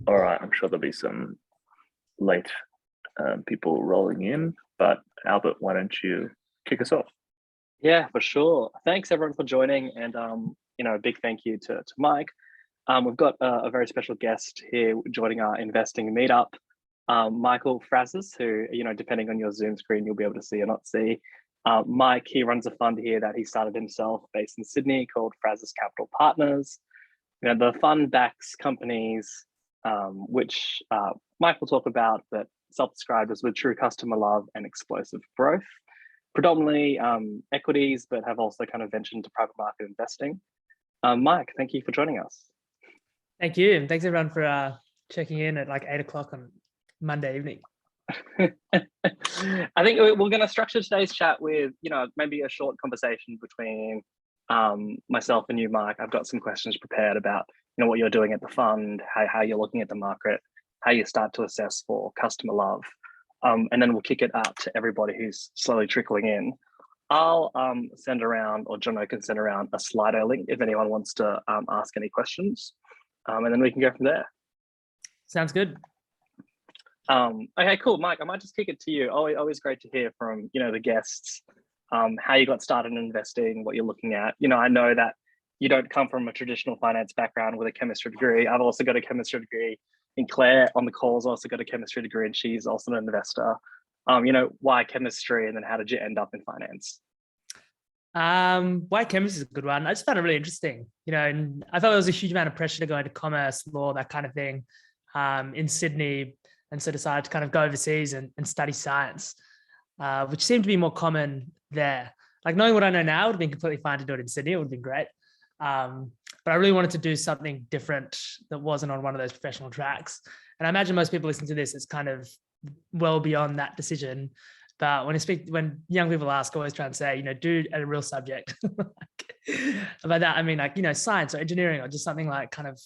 All right, I'm sure there'll be some late people rolling in, but Albert, why don't you kick us off? Yeah, for sure. Thanks everyone for joining, and a big thank you to Mike. We've got a very special guest here joining our investing meetup, Michael Frazis, who depending on your Zoom screen, you'll be able to see or not see. Mike, he runs a fund here that he started himself, based in Sydney, called Frazis Capital Partners. The fund backs companies which Mike will talk about, that self-described as with true customer love and explosive growth. Predominantly equities, but have also kind of ventured into private market investing. Mike, thank you for joining us. Thank you, and thanks everyone for checking in at like 8 o'clock on Monday evening. I think we're going to structure today's chat with, maybe a short conversation between myself and you, Mike. I've got some questions prepared about, what you're doing at the fund, how you're looking at the market, how you start to assess for customer love. And then we'll kick it out to everybody who's slowly trickling in. I'll send around, or Jono can send around a Slido link if anyone wants to ask any questions. And then we can go from there. Sounds good. Okay, cool. Mike, I might just kick it to you. Always great to hear from, the guests, how you got started in investing, what you're looking at. I know that you don't come from a traditional finance background with a chemistry degree. I've also got a chemistry degree. And Claire on the call has also got a chemistry degree, and she's also an investor. Why chemistry, and then how did you end up in finance? Why chemistry is a good one. I just found it really interesting, and I thought there was a huge amount of pressure to go into commerce, law, that kind of thing, in Sydney, and so decided to kind of go overseas and study science, which seemed to be more common there. Like, knowing what I know now, it would have been completely fine to do it in Sydney. It would have been great. But I really wanted to do something different that wasn't on one of those professional tracks. And I imagine most people listening to this, it's kind of well beyond that decision. But when young people ask, I always try and say, do a real subject. By that, I mean, science or engineering, or just something like kind of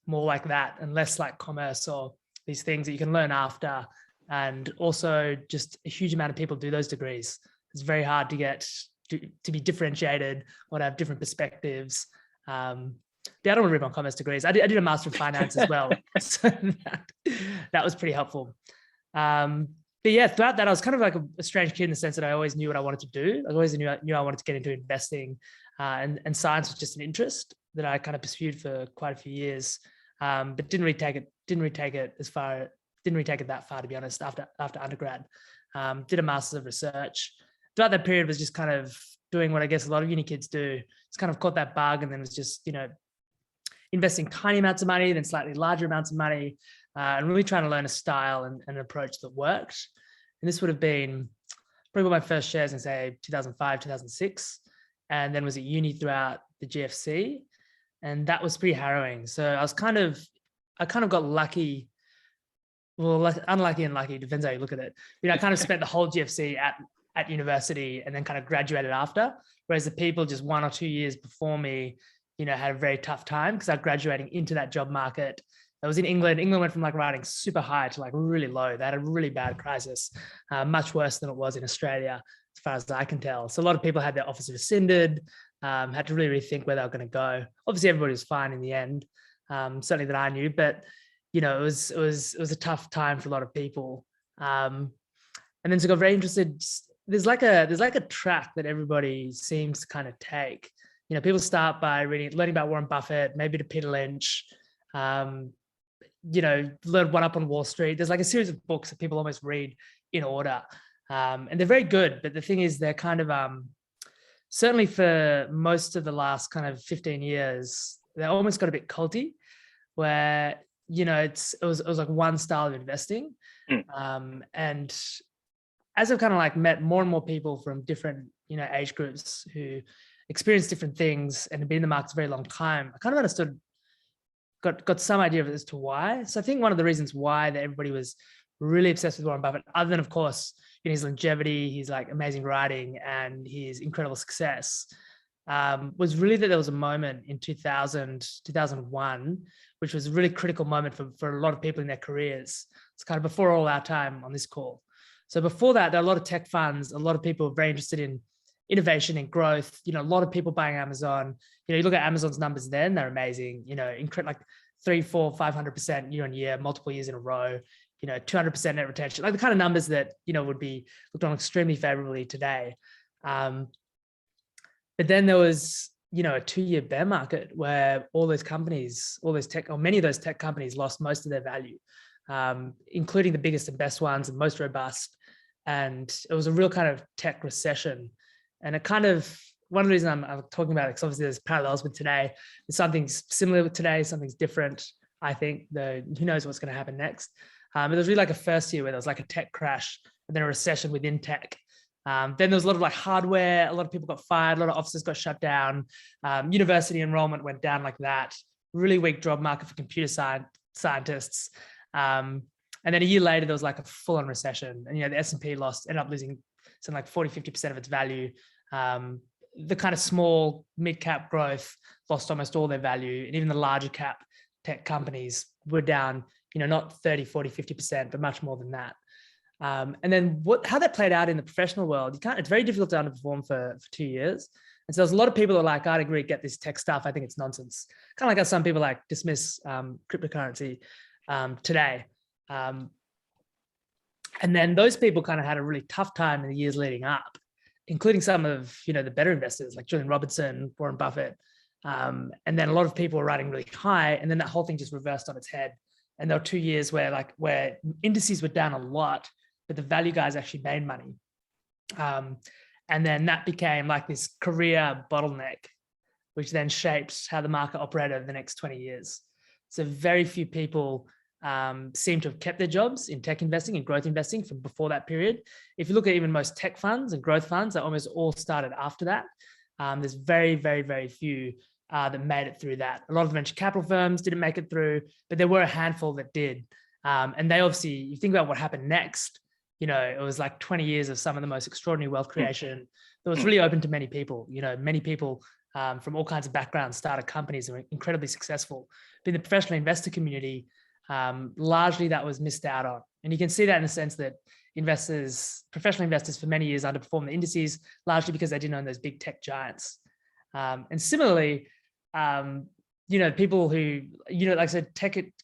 more like that, and less like commerce or these things that you can learn after. And also just a huge amount of people do those degrees. It's very hard to get to be differentiated or to have different perspectives. I don't want to rip on commerce degrees. I did a master of finance as well. So that was pretty helpful. But yeah, throughout that, I was kind of like a strange kid in the sense that I always knew what I wanted to do. I always knew I wanted to get into investing, and science was just an interest that I kind of pursued for quite a few years, but didn't really take it that far, to be honest, after undergrad. Did a master's of research. Throughout that period was just kind of doing what I guess a lot of uni kids do. It's kind of caught that bug, and then was just, investing tiny amounts of money, then slightly larger amounts of money, and really trying to learn a style and an approach that worked. And this would have been probably my first shares in, say, 2005, 2006, and then was at uni throughout the GFC. And that was pretty harrowing. So I kind of got lucky. Well, unlucky and lucky, depends how you look at it. I kind of spent the whole GFC at university, and then kind of graduated after, whereas the people just 1 or 2 years before me, had a very tough time, because they're graduating into that job market. I was in England. England went from like riding super high to like really low. They had a really bad crisis, much worse than it was in Australia, as far as I can tell. So a lot of people had their offers rescinded, had to really rethink where they were going to go. Obviously, everybody was fine in the end, certainly that I knew, but it was a tough time for a lot of people. And then so I got very interested. There's like a track that everybody seems to kind of take. People start by learning about Warren Buffett, maybe to Peter Lynch, learn One Up on Wall Street. There's like a series of books that people almost read in order. And they're very good. But the thing is, they're kind of, certainly for most of the last kind of 15 years, they almost got a bit culty, where, it was like one style of investing. And as I've kind of like met more and more people from different, age groups who experience different things and have been in the markets a very long time, I kind of understood, got some idea as to why. So I think one of the reasons why that everybody was really obsessed with Warren Buffett, other than, of course, his longevity, his like amazing writing, and his incredible success, was really that there was a moment in 2000, 2001, which was a really critical moment for a lot of people in their careers. It's kind of before all our time on this call. So before that, there are a lot of tech funds, a lot of people very interested in innovation and growth. A lot of people buying Amazon. You look at Amazon's numbers then, they're amazing. Like 3, 4, 500% year on year, multiple years in a row, 200% net retention, like the kind of numbers that, would be looked on extremely favorably today. But then there was, a 2-year bear market where all those companies, many of those tech companies lost most of their value, including the biggest and best ones and most robust. And it was a real kind of tech recession. And it kind of, one of the reasons I'm talking about it, because obviously there's parallels with today. There's something similar with today, something's different, I think, though who knows what's going to happen next. But there was really like a first year where there was like a tech crash and then a recession within tech. Then there was a lot of like hardware, a lot of people got fired, a lot of offices got shut down, university enrollment went down like that, really weak job market for computer scientists. And then a year later, there was like a full-on recession, and the S&P ended up losing something like 40-50% of its value. The kind of small mid-cap growth lost almost all their value, and even the larger cap tech companies were down, not 30, 40, 50%, but much more than that. And then how that played out in the professional world, it's very difficult to underperform for 2 years. And so there's a lot of people that are like, I'd agree, get this tech stuff. I think it's nonsense. Kind of like how some people like dismiss cryptocurrency today. And then those people kind of had a really tough time in the years leading up, including some of, the better investors like Julian Robertson, Warren Buffett. And then a lot of people were riding really high. And then that whole thing just reversed on its head. And there were 2 years where indices were down a lot, but the value guys actually made money. And then that became like this career bottleneck, which then shaped how the market operated over the next 20 years. So very few people seem to have kept their jobs in tech investing and growth investing from before that period. If you look at even most tech funds and growth funds, they almost all started after that. There's very, very, very few that made it through that. A lot of venture capital firms didn't make it through, but there were a handful that did. And they obviously, you think about what happened next, it was like 20 years of some of the most extraordinary wealth creation that was really open to many people. Many people from all kinds of backgrounds started companies and were incredibly successful. But in the professional investor community, largely that was missed out on. And you can see that in the sense that professional investors for many years underperformed the indices, largely because they didn't own those big tech giants. And similarly, people who, like I said,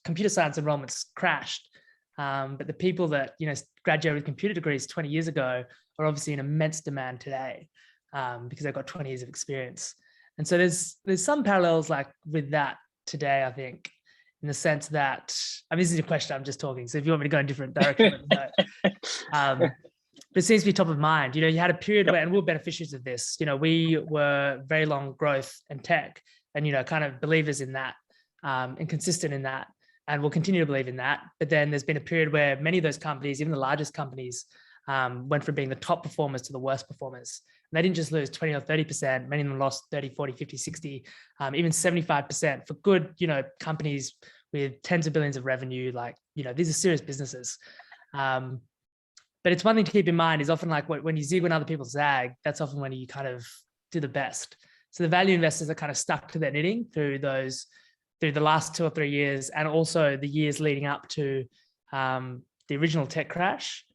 computer science enrollments crashed. But the people that, graduated with computer degrees 20 years ago are obviously in immense demand today because they've got 20 years of experience. And so there's some parallels like with that today, I think, in the sense that, this is a question, I'm just talking. So if you want me to go in a different direction, but it seems to be top of mind. You had a period where, and we're beneficiaries of this, we were very long growth and tech and, kind of believers in that and consistent in that. And we'll continue to believe in that. But then there's been a period where many of those companies, even the largest companies, went from being the top performers to the worst performers. And they didn't just lose 20 or 30%. Many of them lost 30, 40, 50, 60, even 75% for good, companies with tens of billions of revenue. Like, these are serious businesses. But it's one thing to keep in mind is often like when you zig when other people zag, that's often when you kind of do the best. So the value investors are kind of stuck to their knitting through the last 2 or 3 years, and also the years leading up to the original tech crash,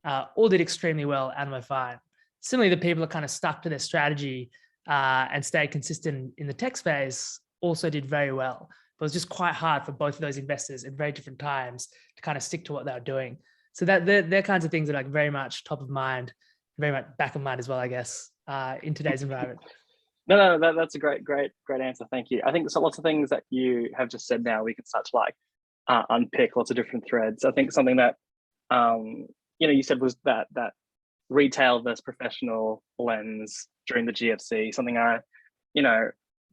all did extremely well and were fine. Similarly, the people that kind of stuck to their strategy and stayed consistent in the tech space also did very well. But it was just quite hard for both of those investors at very different times to kind of stick to what they were doing. So that they're kinds of things that are like very much top of mind, very much back of mind as well, I guess, in today's environment. No, that's a great answer. Thank you. I think there's lots of things that you have just said now. We can start to unpick lots of different threads. I think something that you said was that retail versus professional lens during the GFC. Something I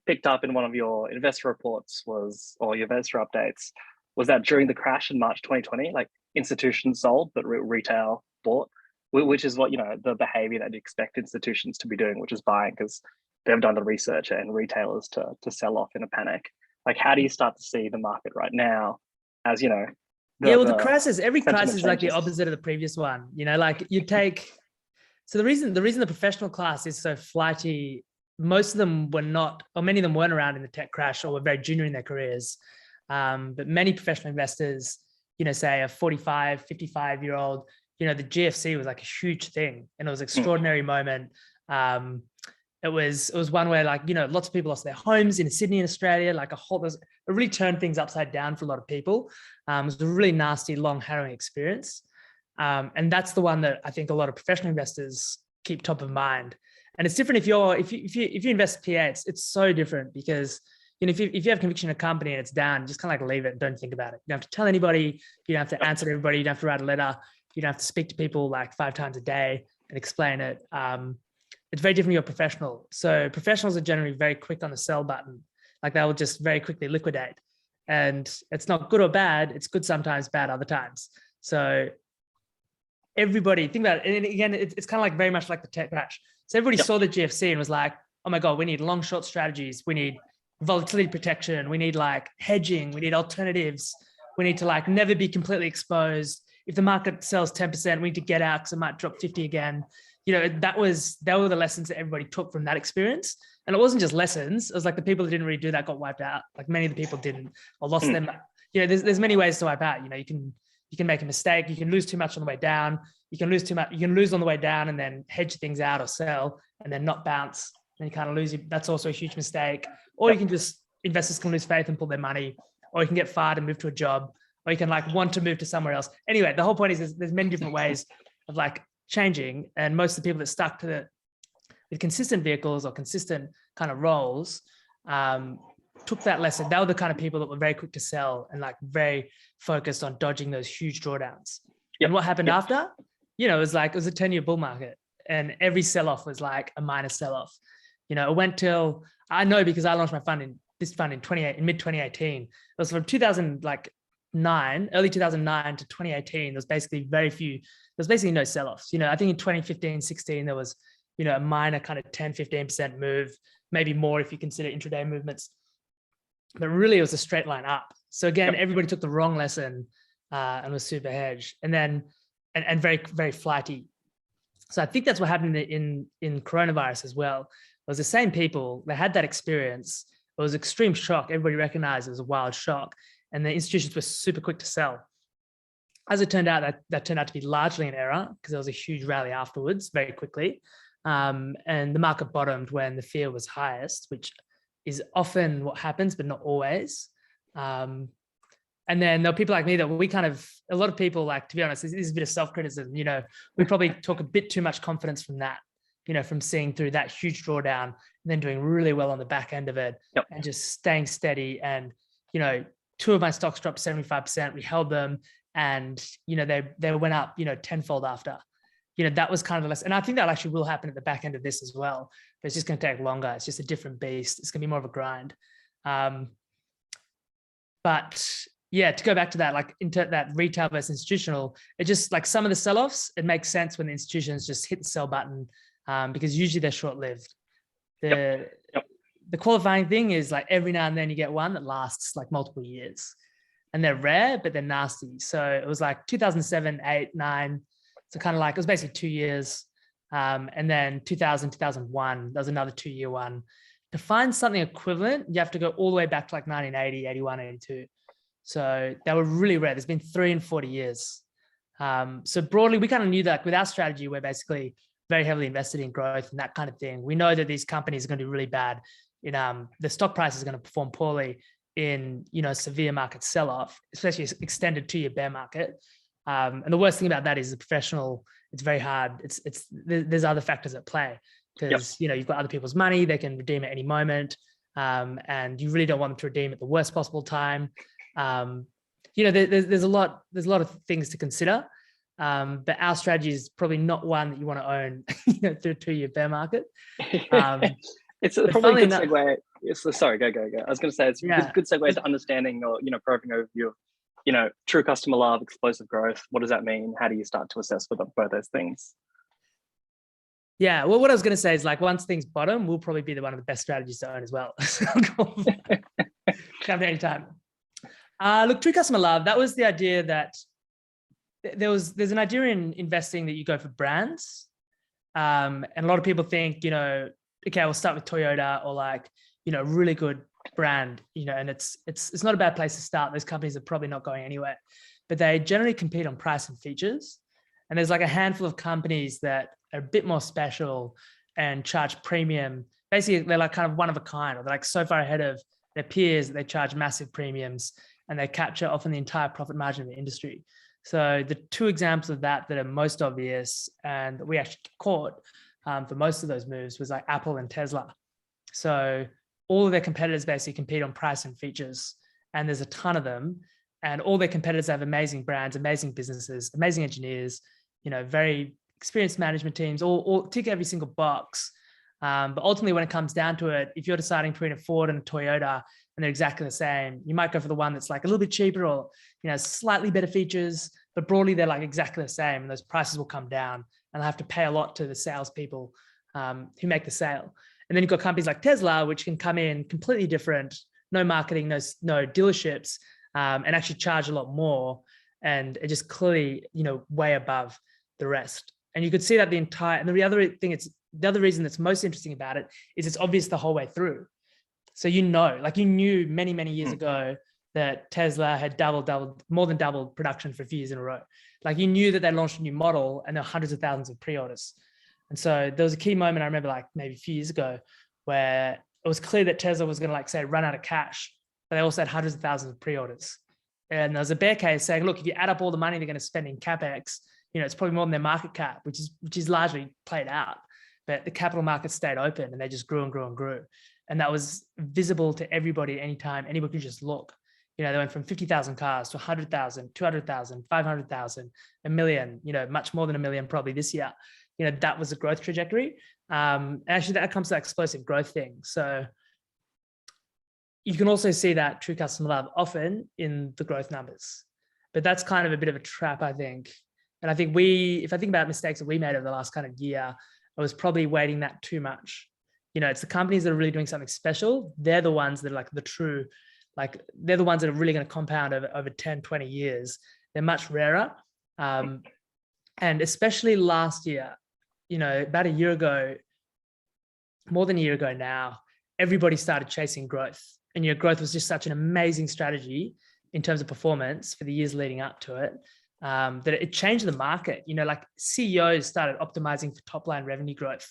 picked up in one of your investor reports or your investor updates was that during the crash in March 2020, like institutions sold but retail bought, which is what the behavior that you expect institutions to be doing, which is buying because they've done the research, and retailers to sell off in a panic. Like, how do you start to see the market right now as, the crisis, every crisis is like the opposite of the previous one, like you take, so the reason the professional class is so flighty, most of them were not, or many of them weren't around in the tech crash or were very junior in their careers. But many professional investors, say a 45, 55-year-old, the GFC was like a huge thing and it was an extraordinary moment. It was one where, like, lots of people lost their homes in Sydney, in Australia. Like it really turned things upside down for a lot of people. It was a really nasty, long, harrowing experience. And that's the one that I think a lot of professional investors keep top of mind. And it's different if you invest PA, it's so different because if you have conviction in a company and it's down, just kind of like leave it and don't think about it. You don't have to tell anybody, you don't have to answer to everybody, you don't have to write a letter, you don't have to speak to people like 5 times a day and explain it. It's very different when you're a professional. So professionals are generally very quick on the sell button. Like they will just very quickly liquidate. And it's not good or bad. It's good sometimes, bad other times. So everybody, think about it. And again, it's kind of like very much like the tech crash. So everybody saw the GFC and was like, oh my God, we need long, short strategies. We need volatility protection. We need like hedging. We need alternatives. We need to like never be completely exposed. If the market sells 10%, we need to get out because it might drop 50 again. That were the lessons that everybody took from that experience. And it wasn't just lessons. It was like the people that didn't really do that got wiped out. Like many of the people didn't or lost them. There's many ways to wipe out. You can make a mistake. You can lose too much on the way down. You can lose too much. You can lose on the way down and then hedge things out or sell and then not bounce. And you kind of lose. That's also a huge mistake. Or you can just, investors can lose faith and pull their money, or you can get fired and move to a job, or you can like want to move to somewhere else. Anyway, the whole point is there's many different ways of like changing, and most of the people that stuck to with consistent vehicles or consistent kind of roles took that lesson. They were the kind of people that were very quick to sell and like very focused on dodging those huge drawdowns. And what happened after? It was a 10-year bull market, and every sell-off was like a minor sell-off. It went till, I know because I launched my fund in mid 2018. It was from 2009, early 2009 to 2018. There was basically no sell-offs. I think in 2015, 16, there was, a minor kind of 10, 15% move, maybe more if you consider intraday movements. But really it was a straight line up. So again, everybody took the wrong lesson and was super hedged and very, very flighty. So I think that's what happened in coronavirus as well. It was the same people, they had that experience. It was extreme shock. Everybody recognized it was a wild shock. And the institutions were super quick to sell. As it turned out, that turned out to be largely an error because there was a huge rally afterwards very quickly. And the market bottomed when the fear was highest, which is often what happens, but not always. And then there were people like me that a lot of people, like, to be honest, this is a bit of self-criticism, we probably took a bit too much confidence from that, from seeing through that huge drawdown and then doing really well on the back end of it and just staying steady. And, 2 of my stocks dropped 75%. We held them and, they went up, tenfold after. That was kind of the lesson. And I think that actually will happen at the back end of this as well. But it's just going to take longer. It's just a different beast. It's going to be more of a grind. But yeah, to go back to that, like into that retail versus institutional, it just like some of the sell-offs, it makes sense when the institutions just hit the sell button because usually they're short-lived. The qualifying thing is like every now and then you get one that lasts like multiple years and they're rare, but they're nasty. So it was like 2007, 8, 9. So kind of like, it was basically 2 years. And then 2000, 2001, there was another 2-year one. To find something equivalent, you have to go all the way back to like 1980, 81, 82. So they were really rare. There's been 3 and 40 years. So broadly, we kind of knew that with our strategy, we're basically very heavily invested in growth and that kind of thing. We know that these companies are going to do really bad in the stock price is going to perform poorly in, severe market sell-off, especially extended 2-year bear market. And the worst thing about that is the professional, it's very hard. There's other factors at play because, you've got other people's money, they can redeem at any moment. And you really don't want them to redeem at the worst possible time. There's a lot of things to consider. But our strategy is probably not one that you want to own, through a 2-year bear market. It's probably a good segue. Sorry, go. I was going to say it's a good segue to understanding or, providing an overview of, true customer love, explosive growth. What does that mean? How do you start to assess both those things? Yeah, well, what I was going to say is like once things bottom, we'll probably be one of the best strategies to own as well. Come any time. Look, true customer love. That was the idea that there's an idea in investing that you go for brands, and a lot of people think okay, we'll start with Toyota or like really good brand, and it's not a bad place to start. Those companies are probably not going anywhere, but they generally compete on price and features. And there's like a handful of companies that are a bit more special and charge premium. Basically, they're like kind of one of a kind, or they're like so far ahead of their peers that they charge massive premiums and they capture often the entire profit margin of the industry. So the two examples of that are most obvious and that we actually caught for most of those moves was like Apple and Tesla. So all of their competitors basically compete on price and features, and there's a ton of them. And all their competitors have amazing brands, amazing businesses, amazing engineers, very experienced management teams, all tick every single box. But ultimately, when it comes down to it, if you're deciding between a Ford and a Toyota and they're exactly the same, you might go for the one that's like a little bit cheaper or, slightly better features, but broadly they're like exactly the same. And those prices will come down and they'll have to pay a lot to the salespeople who make the sale. And then you've got companies like Tesla, which can come in completely different, no marketing, no dealerships, and actually charge a lot more. And it just clearly, way above the rest. And you could see that and the other reason that's most interesting about it is it's obvious the whole way through. So, you knew many, many years ago that Tesla had more than doubled production for a few years in a row. Like you knew that they launched a new model and there were hundreds of thousands of pre-orders. And so there was a key moment I remember like maybe a few years ago where it was clear that Tesla was going to run out of cash, but they also had hundreds of thousands of pre-orders. And there was a bear case saying, look, if you add up all the money they're going to spend in CapEx, it's probably more than their market cap, which is largely played out. But the capital markets stayed open and they just grew and grew and grew. And that was visible to everybody at any time. Anybody could just look. They went from 50,000 cars to 100,000, 200,000, 500,000, a million, much more than a million probably this year. That was a growth trajectory. Actually, that comes to that explosive growth thing. So you can also see that true customer love often in the growth numbers. But that's kind of a bit of a trap, I think. And I think if I think about mistakes that we made over the last kind of year, I was probably weighting that too much. It's the companies that are really doing something special. They're the ones that are like the true, they're the ones that are really going to compound over 10, 20 years. They're much rarer. And especially last year, about a year ago, more than a year ago now, everybody started chasing growth. And growth was just such an amazing strategy in terms of performance for the years leading up to it. That it changed the market. CEOs started optimizing for top line revenue growth.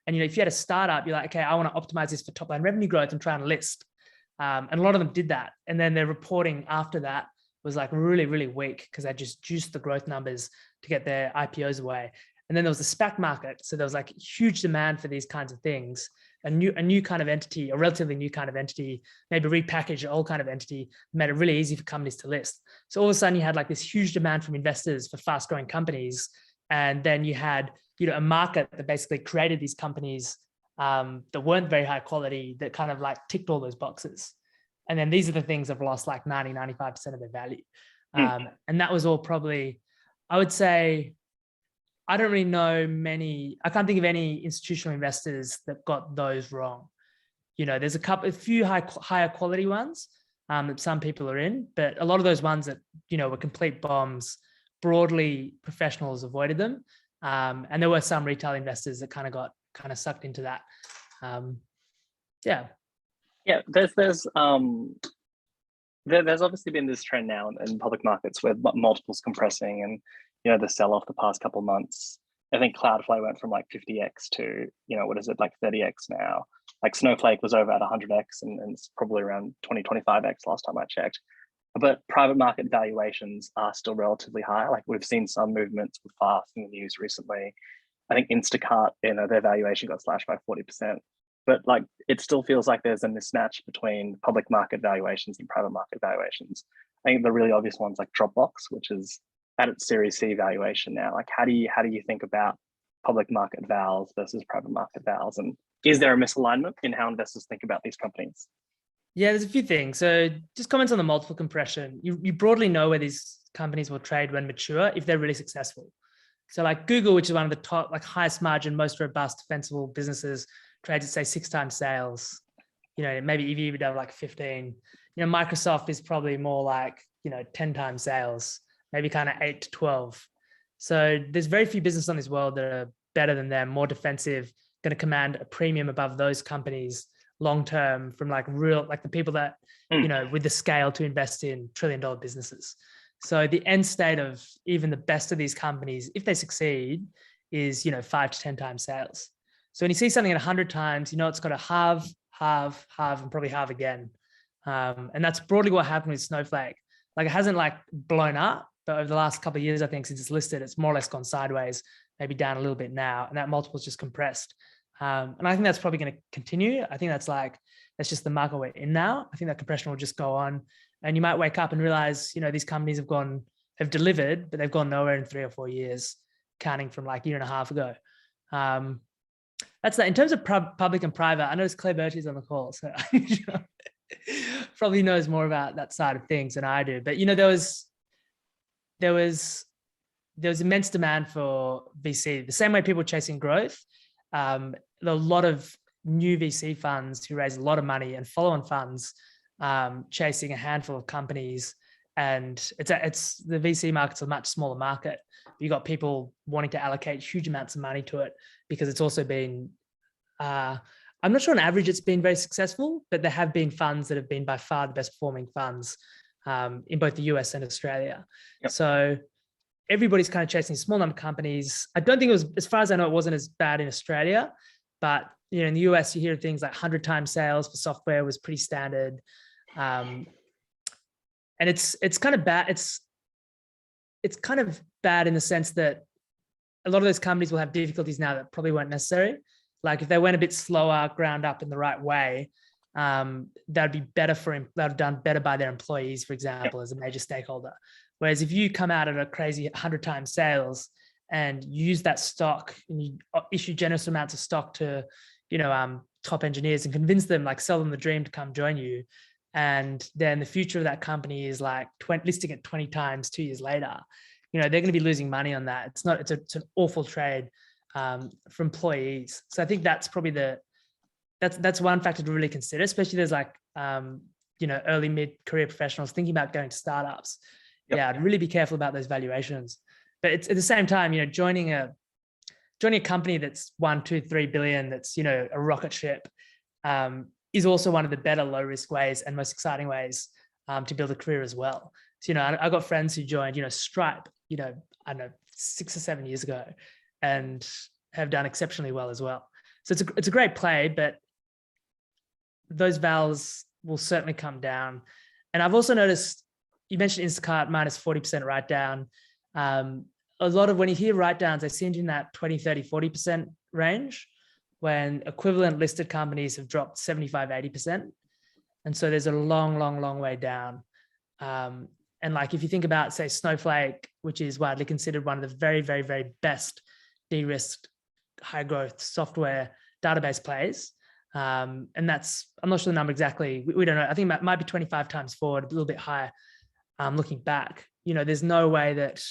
And, if you had a startup, you're like, okay, I want to optimize this for top line revenue growth and try and list. And a lot of them did that. And then their reporting after that was really, really weak because they just juiced the growth numbers to get their IPOs away. And then there was the SPAC market. So there was huge demand for these kinds of things. A new kind of entity, a relatively new kind of entity, maybe repackage an old kind of entity, made it really easy for companies to list. So all of a sudden you had this huge demand from investors for fast growing companies. And then you had, a market that basically created these companies that weren't very high quality, that kind of ticked all those boxes. And then these are the things that have lost 90, 95% of their value. And that was all probably, I would say, I don't really know I can't think of any institutional investors that got those wrong. There's a few higher quality ones that some people are in, but a lot of those ones that, were complete bombs, broadly professionals avoided them. And there were some retail investors that kind of got sucked into that. Yeah. There's obviously been this trend now in public markets where multiples compressing and, the sell-off the past couple of months. I think Cloudflare went from 50x to, 30x now. Snowflake was over at 100x and it's probably around 25x last time I checked. But private market valuations are still relatively high. We've seen some movements with Fast in the news recently. I think Instacart, their valuation got slashed by 40%. But it still feels like there's a mismatch between public market valuations and private market valuations. I think the really obvious ones like Dropbox, which is at its Series C valuation now. How do you think about public market vals versus private market vals? And is there a misalignment in how investors think about these companies? Yeah, there's a few things. So just comments on the multiple compression. You broadly know where these companies will trade when mature if they're really successful. So Google, which is one of the top, highest margin, most robust, defensible businesses, trades at say 6 times sales. Maybe EV would have 15. Microsoft is probably more 10 times sales, maybe kind of 8 to 12. So there's very few businesses on this world that are better than them, more defensive, going to command a premium above those companies long-term from the people that, with the scale to invest in trillion-dollar businesses. So the end state of even the best of these companies, if they succeed, is, 5 to 10 times sales. So when you see something at 100 times, you know it's got to halve, and probably halve again. And that's broadly what happened with Snowflake. Like it hasn't like blown up, but over the last couple of years, I think since it's listed, it's more or less gone sideways, maybe down a little bit now, and that multiple is just compressed. And I think that's probably going to continue. I think that's just the market we're in now. I think that compression will just go on, and you might wake up and realize, these companies have delivered, but they've gone nowhere in 3 or 4 years, counting from like a year and a half ago. That's that. In terms of public and private, I noticed Claire Bertie's on the call, so probably knows more about that side of things than I do. But there was immense demand for VC. The same way people chasing growth, there are a lot of new VC funds who raise a lot of money and follow-on funds chasing a handful of companies. And it's the VC market's a much smaller market. You got people wanting to allocate huge amounts of money to it because it's also been, I'm not sure on average it's been very successful, but there have been funds that have been by far the best performing funds in both the US and Australia. Yep. So everybody's kind of chasing a small number of companies. I don't think it was, as far as I know, it wasn't as bad in Australia, but in the US, you hear things like 100 times sales for software was pretty standard. And it's kind of bad. It's kind of bad in the sense that a lot of those companies will have difficulties now that probably weren't necessary. Like if they went a bit slower, ground up in the right way, that'd be better they'd have done better by their employees, for example, as a major stakeholder. Whereas if you come out at a crazy 100 times sales and use that stock and you issue generous amounts of stock to, top engineers and convince them, like sell them the dream to come join you. And then the future of that company is like listing it 20 times 2 years later, they're going to be losing money on that. It's an awful trade for employees. So I think that's probably that's one factor to really consider, especially there's like, early mid-career professionals thinking about going to startups. Yep. Yeah, I'd really be careful about those valuations. But it's at the same time, joining a company that's 1, 2, 3 billion, that's, a rocket ship, is also one of the better low risk ways and most exciting ways to build a career as well. So, I got friends who joined, Stripe, I don't know, 6 or 7 years ago and have done exceptionally well as well. So it's a great play, but those vals will certainly come down. And I've also noticed, you mentioned Instacart minus 40% write down. A lot of, when you hear write downs, they seem in that 20, 30, 40% range, when equivalent listed companies have dropped 75, 80%. And so there's a long, long, long way down. And like, if you think about, say, Snowflake, which is widely considered one of the very, very, very best de-risked high growth software database plays. And that's, I'm not sure the number exactly. We don't know. I think it might be 25 times forward, a little bit higher. Looking back, there's no way that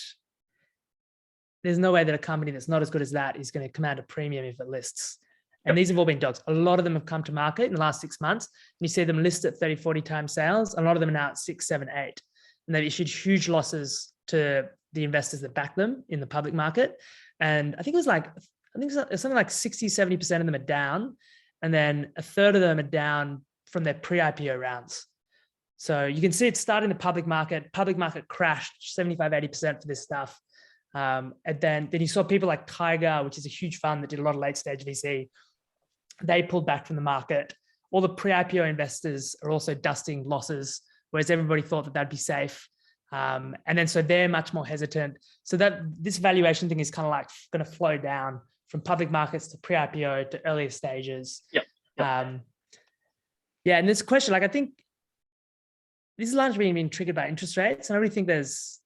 a company that's not as good as that is going to command a premium if it lists. And these have all been dogs. A lot of them have come to market in the last 6 months. And you see them list at 30, 40 times sales. A lot of them are now at 6, 7, 8. And they've issued huge losses to the investors that back them in the public market. And I think it's something like 60, 70% of them are down. And then a third of them are down from their pre-IPO rounds. So you can see it starting the public market. Public market crashed 75, 80% for this stuff. And then you saw people like Tiger, which is a huge fund that did a lot of late stage VC. They pulled back from the market. All the pre-IPO investors are also dusting losses, whereas everybody thought that that'd be safe. And then so they're much more hesitant. So that this valuation thing is kind of like going to flow down from public markets to pre-IPO to earlier stages. Yep. And this question, like, I think this is largely being triggered by interest rates. And I really think there's,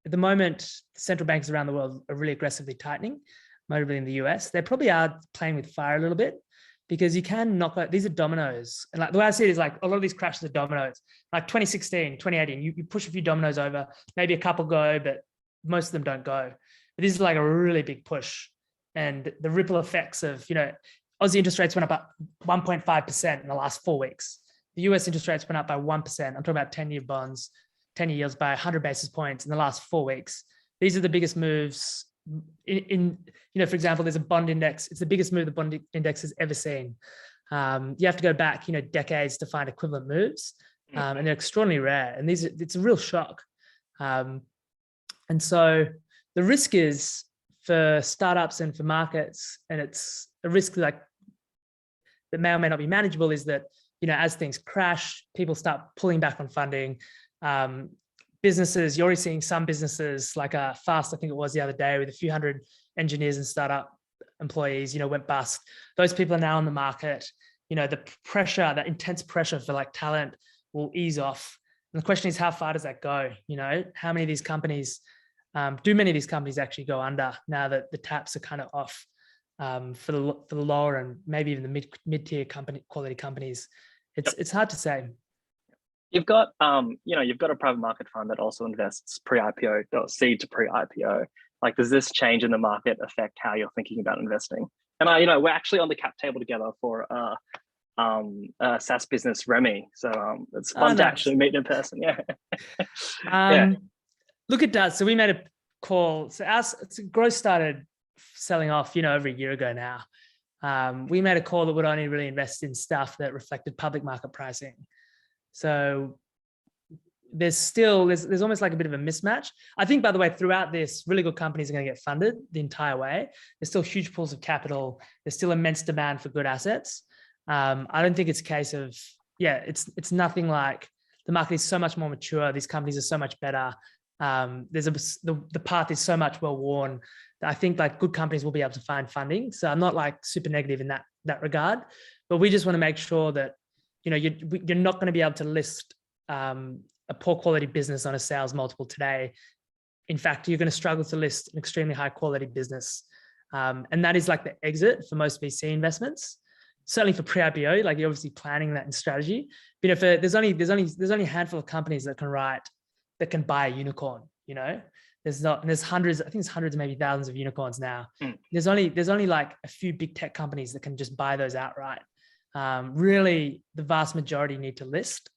at the moment, central banks around the world are really aggressively tightening, notably in the US. They probably are playing with fire a little bit, because you can knock out, these are dominoes. And like the way I see it is like a lot of these crashes are dominoes. Like 2016, 2018, you push a few dominoes over, maybe a couple go, but most of them don't go. But this is like a really big push. And the ripple effects of, Aussie interest rates went up by 1.5% in the last 4 weeks. The US interest rates went up by 1%. I'm talking about 10-year bonds, 10-year yields by 100 basis points in the last 4 weeks. These are the biggest moves in for example, there's a bond index. It's the biggest move the bond index has ever seen. You have to go back, decades to find equivalent moves, and they're extraordinarily rare. And it's a real shock. And so the risk is for startups and for markets, and it's a risk like that may or may not be manageable is that, as things crash, people start pulling back on funding. Businesses, you're already seeing some businesses like Fast, I think it was the other day, with a few hundred engineers and startup employees, went bust. Those people are now on the market. The pressure, that intense pressure for like talent will ease off. And the question is, how far does that go? How many of these companies, do many of these companies actually go under now that the taps are kind of off for the lower and maybe even the mid-tier quality companies? It's hard to say. You've got, you've got a private market fund that also invests pre-IPO or seed to pre-IPO. Like, does this change in the market affect how you're thinking about investing? And we're actually on the cap table together for a SaaS business, Remy. So it's fun to actually meet in person. Yeah. Look, it does. So we made a call. So growth started selling off, over a year ago now. We made a call that would only really invest in stuff that reflected public market pricing. So there's almost like a bit of a mismatch. I think, by the way, throughout this, really good companies are going to get funded the entire way. There's still huge pools of capital. There's still immense demand for good assets. I don't think it's a case of, it's nothing like the market is so much more mature. These companies are so much better. The path is so much well worn that I think like good companies will be able to find funding. So I'm not like super negative in that regard, but we just want to make sure that, you're not going to be able to list a poor quality business on a sales multiple today. In fact, you're going to struggle to list an extremely high quality business. And that is like the exit for most VC investments. Certainly for pre-IPO, like you're obviously planning that in strategy. But if there's only a handful of companies that can buy a unicorn, there's hundreds, I think it's hundreds, maybe thousands of unicorns now. There's only like a few big tech companies that can just buy those outright. Really, the vast majority need to list.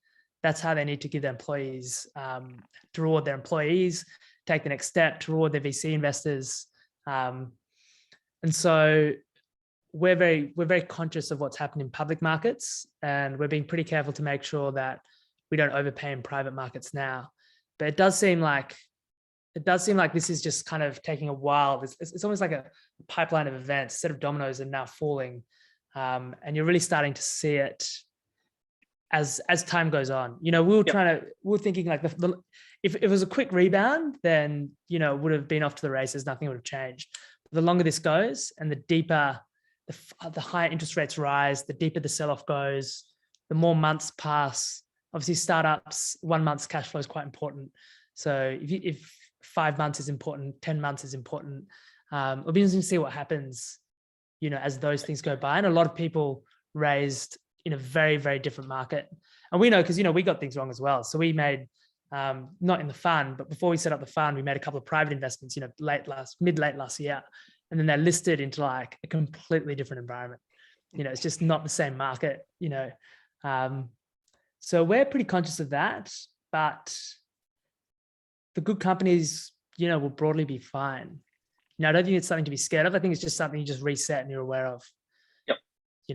That's how they need to give their employees, to reward their employees, take the next step, to reward their VC investors. And so we're very conscious of what's happened in public markets, and we're being pretty careful to make sure that we don't overpay in private markets now. But it does seem like this is just kind of taking a while. It's almost like a pipeline of events. A set of dominoes are now falling, and you're really starting to see it as time goes on. We're thinking like if it was a quick rebound, then it would have been off to the races. Nothing would have changed. But the longer this goes, and the deeper the higher interest rates rise, the deeper the sell-off goes, the more months pass. Obviously, startups, 1 month's cash flow is quite important. So if 5 months is important, 10 months is important. It'll be interesting to see what happens, as those things go by. And a lot of people raised in a very, very different market. And we know, because, we got things wrong as well. So we made, not in the fund, but before we set up the fund, we made a couple of private investments, mid-late last year. And then they're listed into like a completely different environment. It's just not the same market, So we're pretty conscious of that, but the good companies, will broadly be fine. I don't think it's something to be scared of. I think it's just something you just reset and you're aware of. Yep.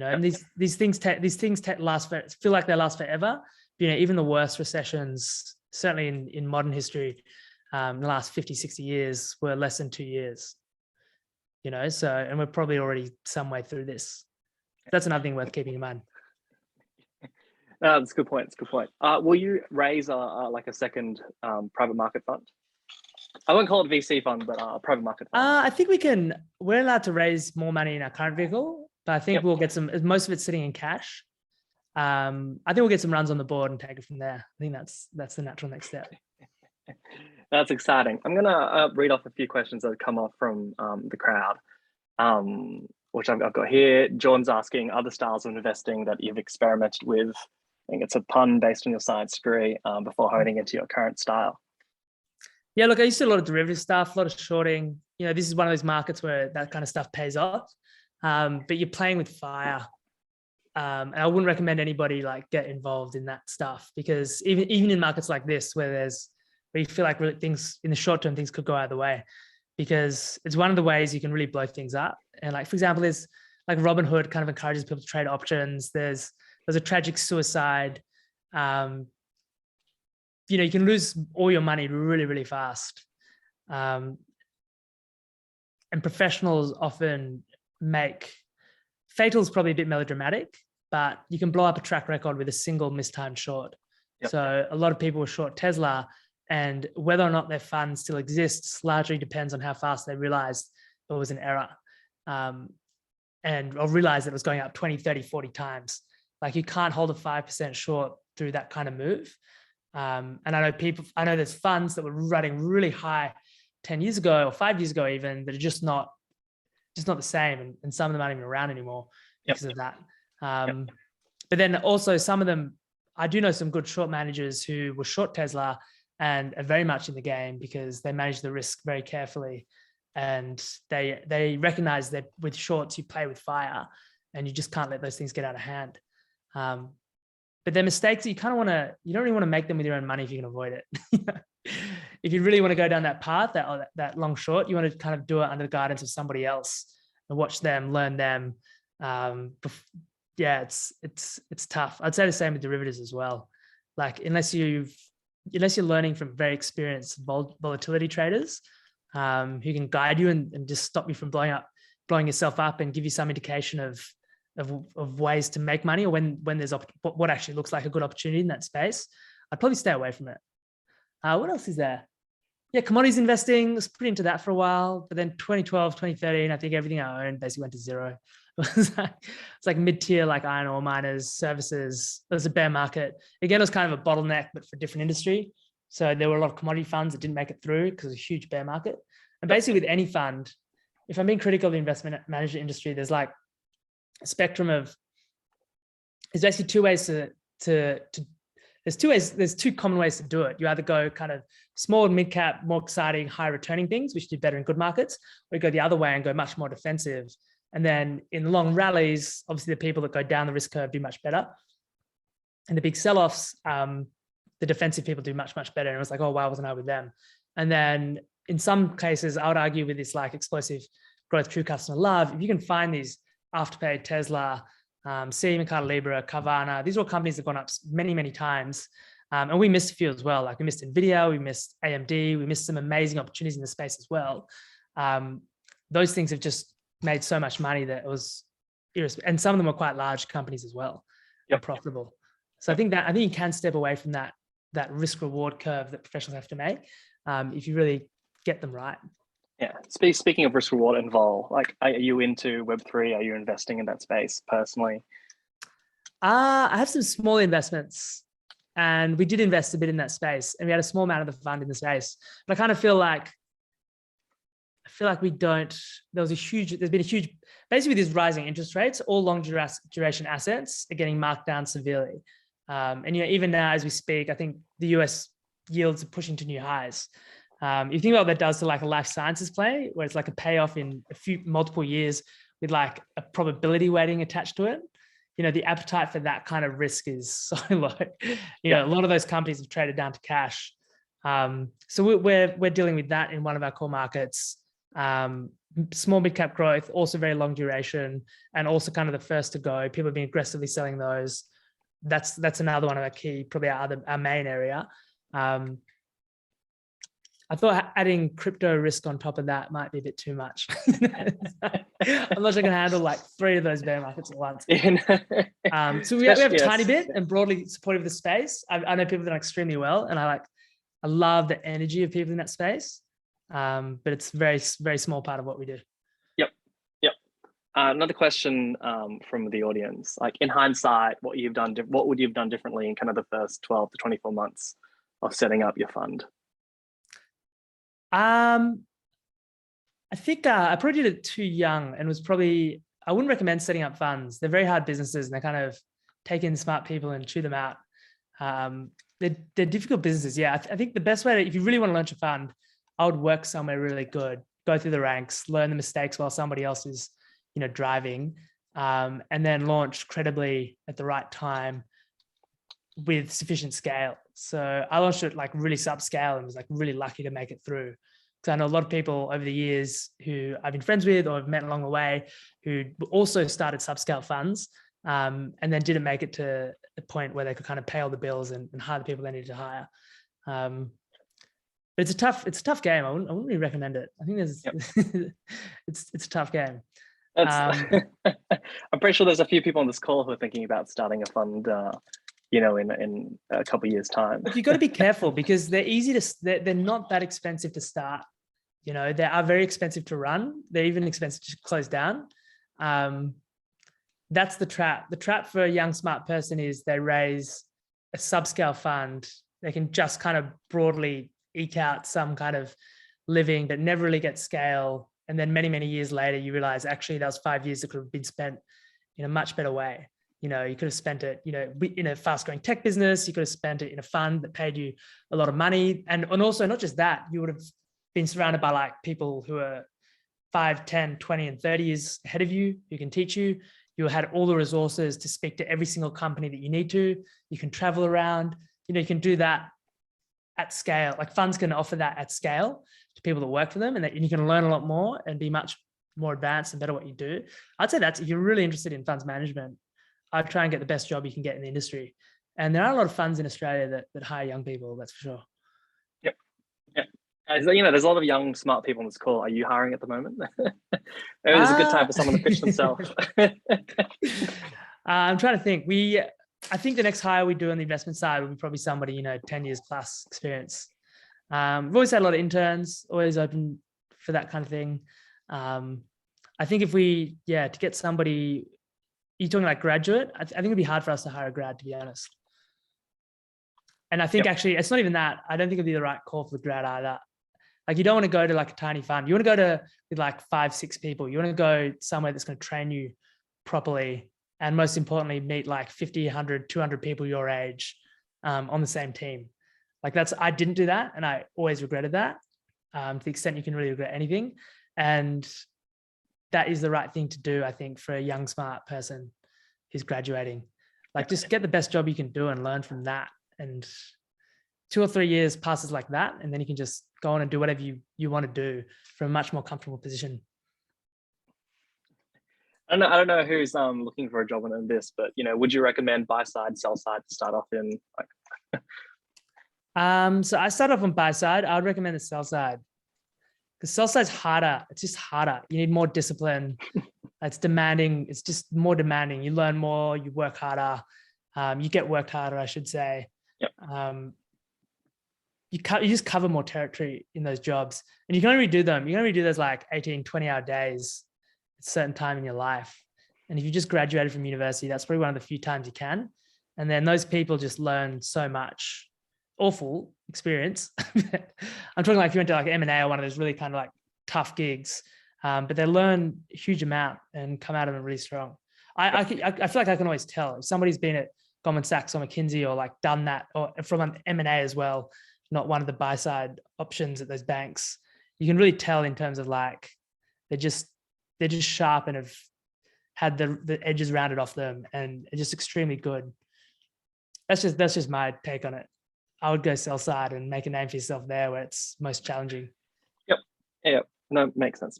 And these things feel like they last forever. Even the worst recessions, certainly in modern history, in the last 50, 60 years, were less than 2 years. And we're probably already some way through this. That's another thing worth keeping in mind. That's a good point. It's a good point. Will you raise like a second private market fund? I won't call it VC fund, but a private market fund. I think we're allowed to raise more money in our current vehicle, but I think we'll get most of it's sitting in cash. I think we'll get some runs on the board and take it from there. I think that's the natural next step. That's exciting. I'm going to read off a few questions that have come off from the crowd, which I've got here. John's asking, other styles of investing that you've experimented with? I think it's a pun based on your science degree, before honing into your current style. Yeah, look, I used to do a lot of derivative stuff, a lot of shorting. This is one of those markets where that kind of stuff pays off, but you're playing with fire. And I wouldn't recommend anybody like get involved in that stuff, because even in markets like this, where you feel like really things in the short term, things could go either way, because it's one of the ways you can really blow things up. And like, for example, there's like Robinhood kind of encourages people to trade options. There's a tragic suicide. You can lose all your money really, really fast. And professionals often make fatal is probably a bit melodramatic, but you can blow up a track record with a single mistimed short. Yep. So a lot of people were short Tesla, and whether or not their fund still exists largely depends on how fast they realized it was an error. Or realized that it was going up 20, 30, 40 times. Like, you can't hold a 5% short through that kind of move. And I know there's funds that were running really high 10 years ago or 5 years ago even, that are just not the same. And some of them aren't even around anymore because of that. But then also some of them, I do know some good short managers who were short Tesla and are very much in the game because they manage the risk very carefully. And they recognize that with shorts, you play with fire and you just can't let those things get out of hand. But they're mistakes that you don't really want to make them with your own money if you can avoid it. If you really want to go down that path, that long short, you want to kind of do it under the guidance of somebody else and watch them, learn them. It's tough. I'd say the same with derivatives as well. Like, unless you're learning from very experienced volatility traders, who can guide you and just stop you from blowing yourself up and give you some indication of ways to make money, or when there's what actually looks like a good opportunity in that space, I'd probably stay away from it. What else is there? Yeah, commodities investing, I was pretty into that for a while, but then 2012, 2013, I think everything I owned basically went to zero. It's like mid-tier, like iron ore miners, services. There was a bear market. Again, it was kind of a bottleneck, but for different industry. So there were a lot of commodity funds that didn't make it through because of a huge bear market. And basically with any fund, if I'm being critical of the investment management industry, there's like a spectrum of, there's basically two ways there's two common ways to do it. You either go kind of small and mid-cap, more exciting, high returning things, which do better in good markets, or you go the other way and go much more defensive. And then in long rallies, obviously the people that go down the risk curve do much better. And the big sell-offs, the defensive people do much, much better. And it was like, oh, why wasn't I with them? And then in some cases, I would argue with this like explosive growth, true customer love, if you can find these Afterpay, Tesla, Mercado Libre, Carvana, these are all companies that have gone up many, many times. And we missed a few as well. Like, we missed NVIDIA, we missed AMD, we missed some amazing opportunities in the space as well. Those things have just made so much money that it was, and some of them are quite large companies as well. Yep. Profitable. So I think you can step away from that risk reward curve that professionals have to make if you really get them right. Yeah. Speaking of risk reward and vol, like, are you into Web3? Are you investing in that space personally? I have some small investments, and we did invest a bit in that space, and we had a small amount of the fund in the space. But I kind of feel like we don't. There's been a huge, basically with these rising interest rates, all long duration assets are getting marked down severely. And even now as we speak, I think the US yields are pushing to new highs. You think about what that does to like a life sciences play, where it's like a payoff in multiple years with like a probability weighting attached to it. The appetite for that kind of risk is so low. A lot of those companies have traded down to cash. So we're dealing with that in one of our core markets. Small mid-cap growth, also very long duration, and also kind of the first to go. People have been aggressively selling those. That's another one of our key, probably our main area. I thought adding crypto risk on top of that might be a bit too much. I'm not sure I can handle like 3 of those bear markets at once. So we have a tiny bit and broadly supportive of the space. I know people that are extremely well, and I love the energy of people in that space. But it's very, very small part of what we do. Yep. Another question from the audience, like, in hindsight, what would you have done differently in kind of the first 12 to 24 months of setting up your fund? I think I probably did it too young, and I wouldn't recommend setting up funds. They're very hard businesses, and they kind of take in smart people and chew them out. They're difficult businesses. Yeah, I think the best way if you really want to launch a fund, I would work somewhere really good, go through the ranks, learn the mistakes while somebody else is, driving, and then launch credibly at the right time with sufficient scale. So I launched it like really subscale and was like really lucky to make it through. Because I know a lot of people over the years who I've been friends with or have met along the way who also started subscale funds and then didn't make it to the point where they could kind of pay all the bills and hire the people they needed to hire. But it's a tough game. I wouldn't really recommend it. I think it's a tough game. That's, Um, I'm pretty sure there's a few people on this call who are thinking about starting a fund, in a couple of years' time. Look, you've got to be careful because they're easy to, they're not that expensive to start. They are very expensive to run. They're even expensive to close down. That's the trap. The trap for a young, smart person is they raise a subscale fund. They can just kind of broadly eke out some kind of living, but never really get scale. And then many, many years later, you realize actually that was 5 years that could have been spent in a much better way. You could have spent it, in a fast growing tech business. You could have spent it in a fund that paid you a lot of money. And also not just that, you would have been surrounded by like people who are 5, 10, 20, and 30 years ahead of you, who can teach you. You had all the resources to speak to every single company that you need to. You can travel around, you can do that at scale. Like funds can offer that at scale to people that work for them, and you can learn a lot more and be much more advanced and better what you do. I'd say that's, if you're really interested in funds management, I'd try and get the best job you can get in the industry. And there are a lot of funds in Australia that hire young people, that's for sure. Yep. There's a lot of young, smart people on this call. Are you hiring at the moment? It was a good time for someone to pitch themselves. I'm trying to think. I think the next hire we do on the investment side will be probably somebody, 10 years plus experience. We've always had a lot of interns, always open for that kind of thing. I think if to get somebody, you're talking like graduate, I think it'd be hard for us to hire a grad, to be honest. And I think actually, it's not even that. I don't think it'd be the right call for the grad either. Like you don't want to go to like a tiny fund. You want to go with like 5, 6 people. You want to go somewhere that's going to train you properly. And most importantly, meet like 50, 100, 200 people your age on the same team. Like I didn't do that. And I always regretted that to the extent you can really regret anything. And that is the right thing to do, I think, for a young, smart person who's graduating. Like just get the best job you can do and learn from that. And 2 or 3 years passes like that. And then you can just go on and do whatever you want to do from a much more comfortable position. I don't know who's looking for a job in this, but would you recommend buy side, sell side to start off in? So I started off on buy side. I would recommend the sell side because sell side's harder. It's just harder. You need more discipline. It's demanding. It's just more demanding. You learn more. You work harder. You get worked harder, I should say. Yep. You just cover more territory in those jobs, and you can only redo them. You can only do those like 18, 20-hour days at a certain time in your life. And if you just graduated from university, that's probably one of the few times you can. And then those people just learn so much. Awful experience. I'm talking like if you went to like M&A or one of those really kind of like tough gigs, but they learn a huge amount and come out of it really strong. I feel like I can always tell if somebody's been at Goldman Sachs or McKinsey or like done that, or from an M&A as well, not one of the buy side options at those banks. You can really tell in terms of like they're just sharp and have had the edges rounded off them and are just extremely good. That's just my take on it. I would go sell side and make a name for yourself there where it's most challenging. Yep. Yeah. No, makes sense.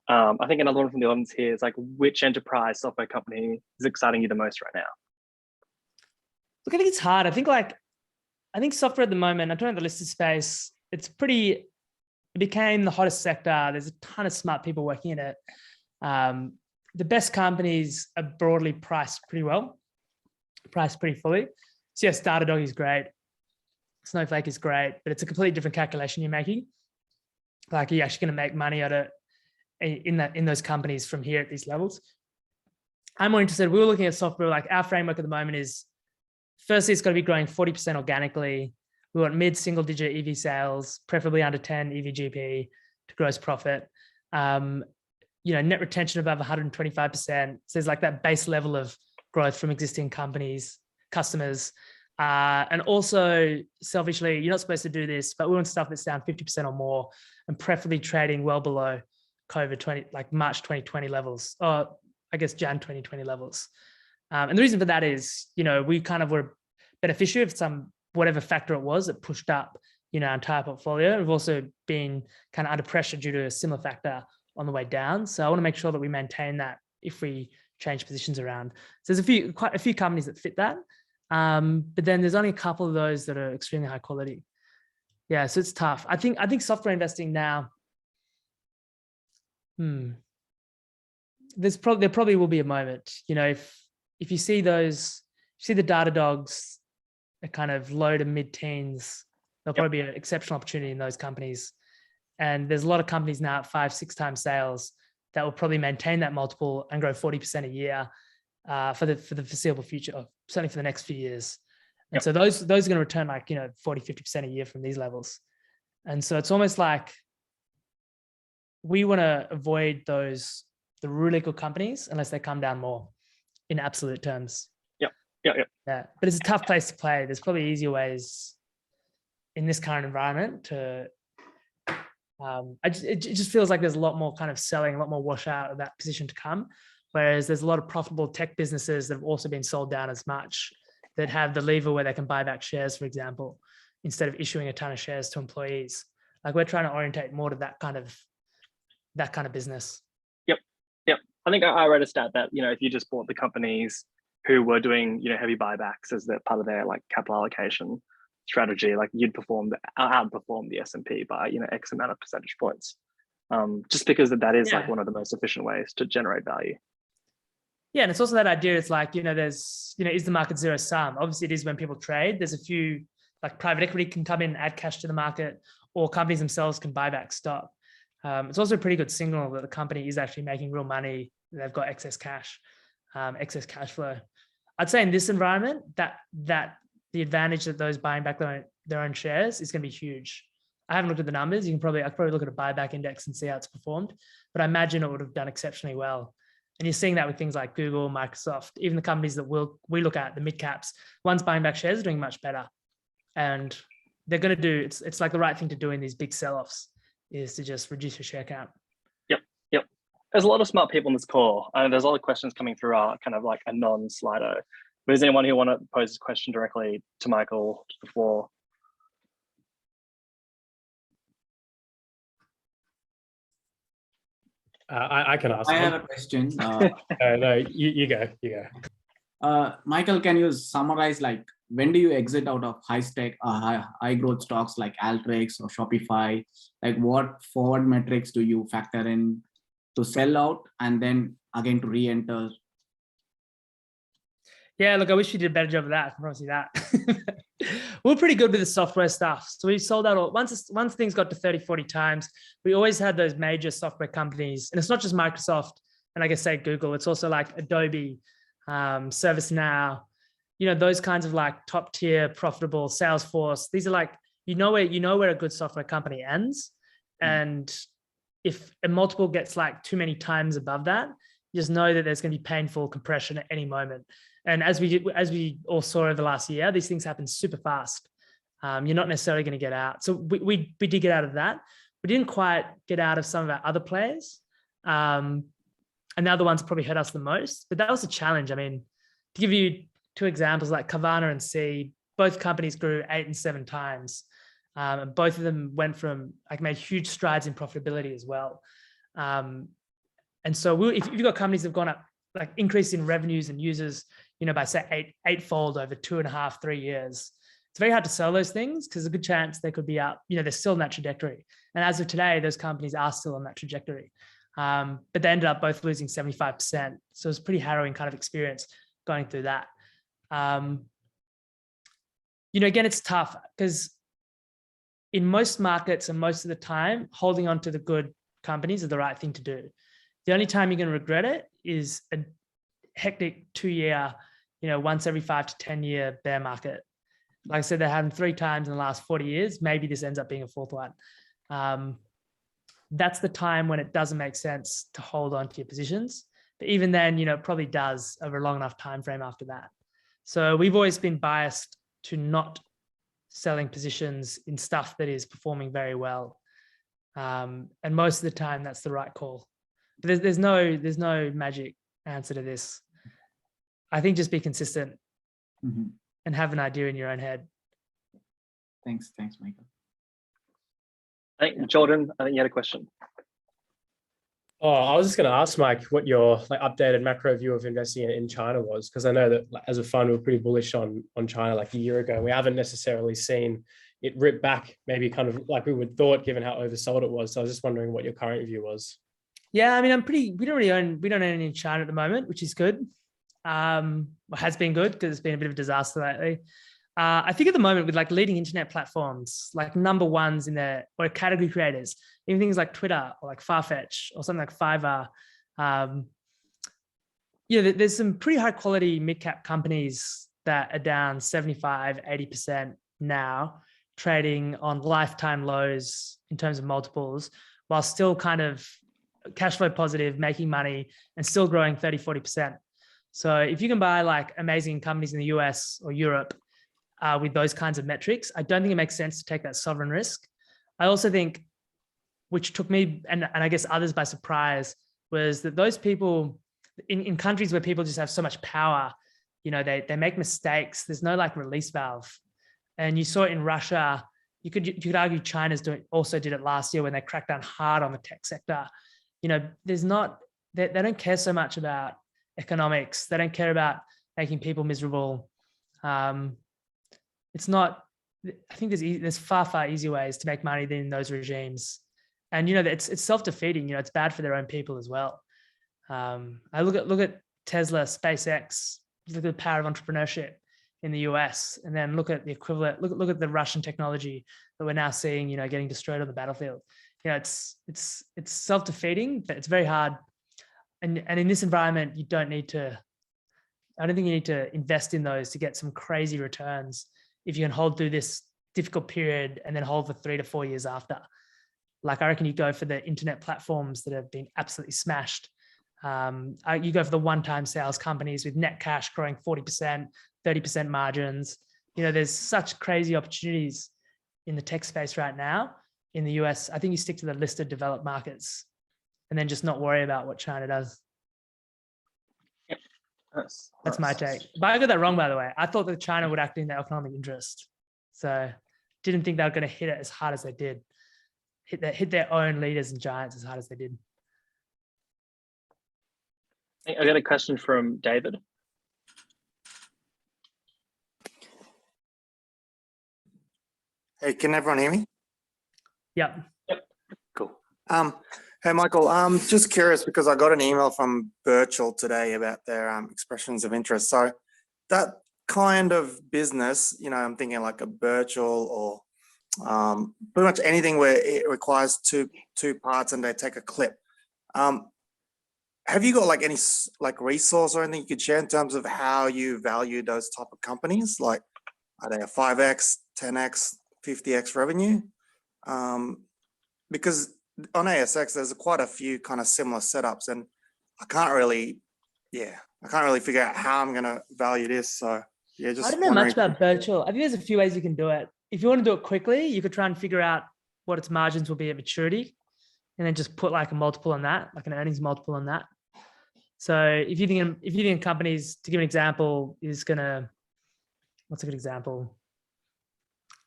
I think another one from the audience here is like, which enterprise software company is exciting you the most right now? Look, I think it's hard. I think software at the moment, I'm talking about the listed space, it became the hottest sector. There's a ton of smart people working in it. The best companies are broadly priced pretty well, priced pretty fully. So yes, Datadog is great. Snowflake is great, but it's a completely different calculation you're making. Like you're actually going to make money out of in those companies from here at these levels. I'm more interested. We were looking at software, like our framework at the moment is, firstly, it's got to be growing 40% organically. We want mid-single digit EV sales, preferably under 10 EV GP to gross profit. Net retention above 125%. So there's like that base level of growth from existing customers. And also selfishly, you're not supposed to do this, but we want stuff that's down 50% or more and preferably trading well below like March 2020 levels, or I guess Jan 2020 levels. And the reason for that is, we kind of were beneficiary of some, whatever factor it was that pushed up, our entire portfolio. We've also been kind of under pressure due to a similar factor on the way down. So I want to make sure that we maintain that if we change positions around. So there's quite a few companies that fit that. But then there's only a couple of those that are extremely high quality. Yeah, so it's tough. I think software investing now, there probably will be a moment, if you see the data dogs at kind of low to mid teens, there'll probably be an exceptional opportunity in those companies. And there's a lot of companies now at 5-6 times sales that will probably maintain that multiple and grow 40% a year for the foreseeable future, or certainly for the next few years. And so those are going to return 40-50% a year from these levels. And so it's almost like we want to avoid the really good companies unless they come down more in absolute terms. Yeah, but it's a tough place to play. There's probably easier ways in this current environment to. It just feels like there's a lot more kind of selling, a lot more washout of that position to come. Whereas there's a lot of profitable tech businesses that have also been sold down as much, that have the lever where they can buy back shares, for example, instead of issuing a ton of shares to employees. Like, we're trying to orientate more to that kind of business. Yep. I think I read a stat that, if you just bought the companies who were doing, heavy buybacks as part of their capital allocation strategy, you'd outperform the S&P by, X amount of percentage points. Just because that is one of the most efficient ways to generate value. Yeah, and it's also that idea. It's there's, is the market zero sum? Obviously, it is when people trade. There's a few, private equity can come in and add cash to the market, or companies themselves can buy back stock. It's also a pretty good signal that the company is actually making real money. They've got excess cash, excess cash flow. I'd say in this environment, that the advantage that those buying back their own shares is going to be huge. I haven't looked at the numbers. I could probably look at a buyback index and see how it's performed, but I imagine it would have done exceptionally well. And you're seeing that with things like Google, Microsoft, even the companies that we look at, the mid caps, ones buying back shares are doing much better. And they're going to do, it's the right thing to do in these big sell-offs, is to just reduce your share count. Yep. There's a lot of smart people in this call. There's a lot of questions coming through a non-Slido. But is anyone who want to pose a question directly to Michael before? I can ask. I have a question. No, you go. Michael, can you summarize when do you exit out of high growth stocks like Alteryx or Shopify? What forward metrics do you factor in to sell out and then again to re-enter? Yeah, look, I wish we did a better job of that. I can promise you that. We're pretty good with the software stuff. So we sold out once things got to 30, 40 times, we always had those major software companies. And it's not just Microsoft and say Google, it's also Adobe, ServiceNow, those kinds of top tier profitable Salesforce. These are where a good software company ends. And if a multiple gets too many times above that, you just know that there's going to be painful compression at any moment. And as we all saw over the last year, these things happen super fast. You're not necessarily going to get out. So we did get out of that. We didn't quite get out of some of our other players. And the other ones probably hurt us the most. But that was a challenge. To give you two examples, Carvana and C, both companies grew 8 and 7 times. And both of them went from made huge strides in profitability as well. And so if you've got companies that have gone up, increase in revenues and users, by say eightfold over 2.5, 3 years, it's very hard to sell those things because there's a good chance they could be up, they're still in that trajectory. And as of today, those companies are still on that trajectory. But they ended up both losing 75%. So it was a pretty harrowing kind of experience going through that. Again, it's tough because in most markets and most of the time, holding on to the good companies are the right thing to do. The only time you're going to regret it is a hectic 2-year, once every 5 to 10 year bear market. Like I said, they had them 3 times in the last 40 years. Maybe this ends up being a 4th one. That's the time when it doesn't make sense to hold on to your positions. But even then, it probably does over a long enough time frame after that. So we've always been biased to not selling positions in stuff that is performing very well. And most of the time, that's the right call. But there's no magic answer to this. I think just be consistent and have an idea in your own head. Thanks, Michael. Jordan, I think you had a question. Oh, I was just going to ask Mike what your updated macro view of investing in China was, because I know that as a fund we're pretty bullish on China a year ago. We haven't necessarily seen it rip back, maybe kind of like we would thought, given how oversold it was. So I was just wondering what your current view was. Yeah, I mean, we don't own any in China at the moment, which is good. Has been good because it's been a bit of a disaster lately. I think at the moment with like leading internet platforms, like number ones in there or category creators, even things like Twitter or like Farfetch or something like Fiverr. There's some pretty high quality mid-cap companies that are down 75, 80% now, trading on lifetime lows in terms of multiples, while still kind of cash flow positive, making money and still growing 30, 40%. So if you can buy like amazing companies in the US or Europe with those kinds of metrics, I don't think it makes sense to take that sovereign risk. I also think, which took me and I guess others by surprise, was that those people in countries where people just have so much power, they make mistakes. There's no like release valve. And you saw it in Russia. You could argue China's also did it last year when they cracked down hard on the tech sector. They don't care so much about economics. They don't care about making people miserable. It's not. I think there's far easier ways to make money than those regimes, and it's self-defeating. It's bad for their own people as well. I look at Tesla, SpaceX. Look at the power of entrepreneurship in the US, and then look at the equivalent. Look at the Russian technology that we're now seeing. Getting destroyed on the battlefield. It's self-defeating, but it's very hard. And in this environment, I don't think you need to invest in those to get some crazy returns if you can hold through this difficult period and then hold for 3 to 4 years after. Like I reckon you go for the internet platforms that have been absolutely smashed. You go for the one-time sales companies with net cash growing 40%, 30% margins. There's such crazy opportunities in the tech space right now in the US. I think you stick to the listed developed markets and then just not worry about what China does. Yep. That's my take. But I got that wrong, by the way. I thought that China would act in their economic interest. So didn't think they were going to hit it as hard as they did. Hit their own leaders and giants as hard as they did. I got a question from David. Hey, can everyone hear me? Yep. Cool. Hey, Michael, I'm just curious because I got an email from Birchall today about their expressions of interest. So that kind of business, I'm thinking like a Birchall or pretty much anything where it requires two parts and they take a clip. Have you got like any like resource or anything you could share in terms of how you value those type of companies? Like, are they a 5x, 10x, 50x revenue? Because on ASX, there's quite a few kind of similar setups, and I can't really figure out how I'm going to value this. So yeah, just I don't know much about Birchall. I think there's a few ways you can do it. If you want to do it quickly, you could try and figure out what its margins will be at maturity, and then just put like a multiple on that, like an earnings multiple on that. So if you think companies, to give an example, what's a good example?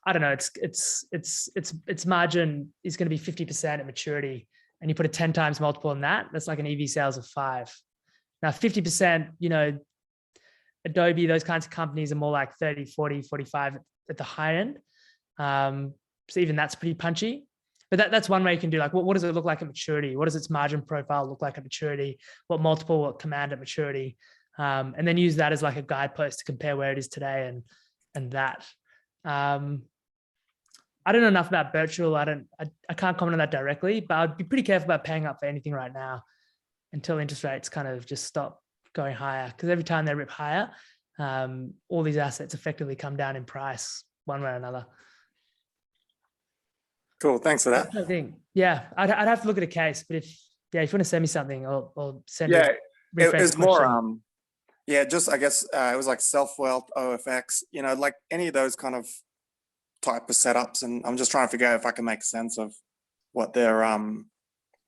I don't know. Its margin is going to be 50% at maturity, and you put a 10 times multiple on that. That's like an EV sales of 5. Now 50%, Adobe, those kinds of companies are more like 30, 40, 45 at the high end. So even that's pretty punchy. But that's one way you can do, like, what does it look like at maturity? What does its margin profile look like at maturity? What multiple will it command at maturity? And then use that as like a guidepost to compare where it is today and that. I don't know enough about Birchall. I can't comment on that directly, but I'd be pretty careful about paying up for anything right now until interest rates kind of just stop going higher. Because every time they rip higher, all these assets effectively come down in price one way or another. Cool. Thanks for that. I think, yeah, I'd have to look at a case, but if you want to send me something, I'll send Yeah, it. It was more, just I guess it was like self-wealth, OFX, like any of those kind of type of setups. And I'm just trying to figure out if I can make sense of what their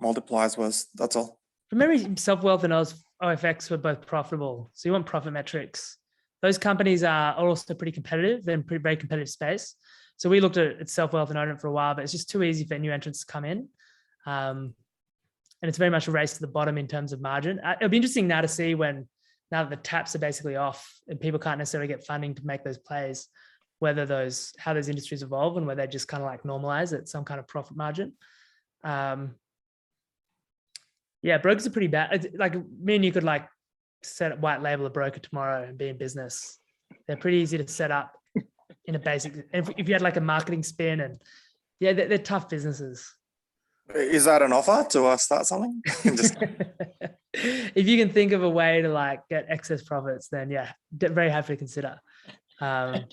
multipliers was. That's all. Remember, self-wealth and OFX were both profitable. So you want profit metrics. Those companies are also pretty competitive. They're in very competitive space. So we looked at self-wealth and owned it for a while, but it's just too easy for new entrants to come in. And it's very much a race to the bottom in terms of margin. It'll be interesting now to see now that the taps are basically off and people can't necessarily get funding to make those plays, how those industries evolve and whether they just kind of like normalize at some kind of profit margin. Yeah, brokers are pretty bad. Like me and you could like white label a broker tomorrow and be in business. They're pretty easy to set up in a basic. If you had like a marketing spin, and yeah, they're tough businesses. Is that an offer to start something? Just If you can think of a way to like get excess profits, then yeah, very happy to consider. But